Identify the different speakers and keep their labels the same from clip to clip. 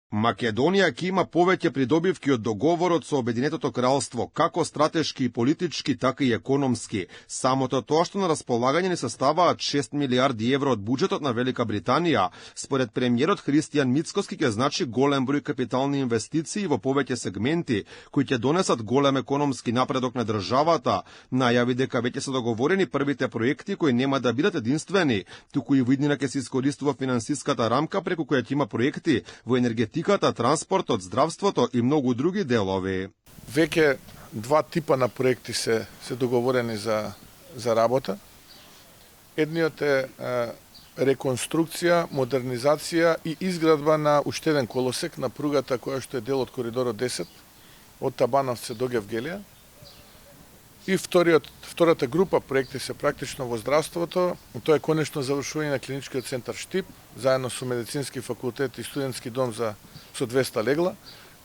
Speaker 1: Македонија ќе има повеќе придобивки од договорот со Обединетото кралство, како стратешки и политички, така и економски. Самото тоа што на располагање ни се ставаат 6 милиарди евро од буџетот на Велика Британија, според премиерот Христијан Мицкоски ќе значи голем број капитални инвестиции во повеќе сегменти, кои ќе донесат голем економски напредок на државата. Најави дека веќе се договорени првите проекти кои нема да бидат единствени, туку и во иднина ќе се искористува финансиската рамка преку која ќе има проекти во енергетиката, транспортот, здравството и многу други делови.
Speaker 2: Веќе два типа на проекти се договорени за работа. Едниот е реконструкција, модернизација и изградба на уште еден колосек на пругата која што е дел од коридорот 10 од Табановци до Гевгелија. И втората група проекти се практично во здравството. Тоа е конечно завршување на клиничкиот центар Штип, заедно со медицински факултет и студентски дом со 200 легла,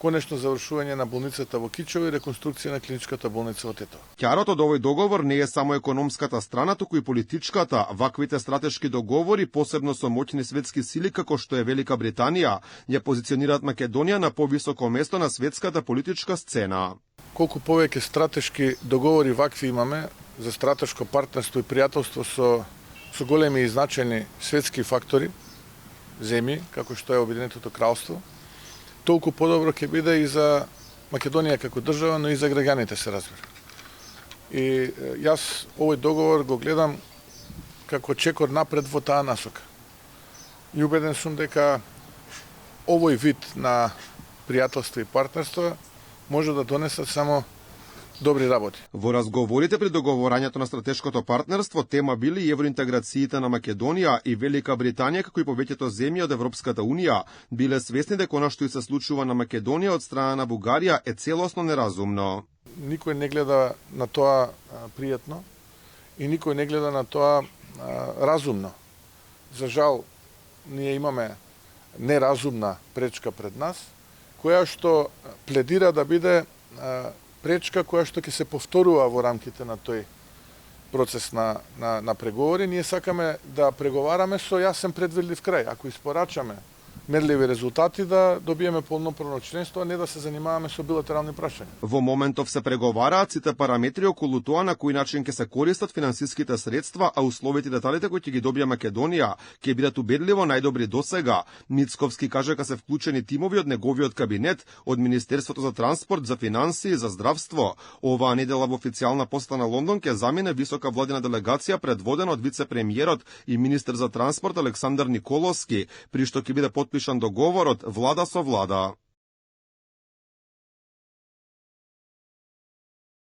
Speaker 2: конечно завршување на болницата во Кичево и реконструкција на клиничката болница во Тетово.
Speaker 1: Ќарот од овој договор не е само економската страна, туку и политичката. Ваквите стратешки договори, посебно со моќни светски сили како што е Велика Британија, ја позиционираат Македонија на повисоко место на светската политичка сцена.
Speaker 2: Колку повеќе стратешки договори вакви имаме за стратешко партнерство и пријателство со големи и значајни светски фактори, земји, како што е Обединетото кралство, толку подобро ќе биде и за Македонија како држава, но и за граѓаните, се разбира. И јас овој договор го гледам како чекор напред во таа насока. И убеден сум дека овој вид на пријателство и партнерство може да донесат само добри работи.
Speaker 1: Во разговорите при договорањето на стратешкото партнерство тема били и евроинтеграциите на Македонија и Велика Британија, како и повеќето земји од Европската унија, биле свесни дека она што и се случува на Македонија од страна на Бугарија е целосно неразумно.
Speaker 2: Никој не гледа на тоа пријатно и никој не гледа на тоа разумно. За жал, ние имаме неразумна пречка пред нас, која што пледира да биде пречка која што ќе се повторува во рамките на тој процес на преговори. Ние сакаме да преговараме со јасен предвидлив крај. Ако испорачаме мерливи резултати, да добиеме полноправно членство, а не да се занимаваме со билатерални прашања.
Speaker 1: Во моментов се преговараат сите параметри околу тоа на кој начин ќе се користат финансиските средства, а условите и деталите кои ќе ги добија Македонија ќе бидат убедливо најдобри досега. Мицковски кажа дека се вклучени тимови од неговиот кабинет, од Министерството за транспорт, за финансии, за здравство. Оваа недела во официјална посета на Лондон ќе замине висока владина делегација предводена од вице-премиерот и министер за транспорт Александар Николовски, при што ќе биде подпишан договорот влада со влада.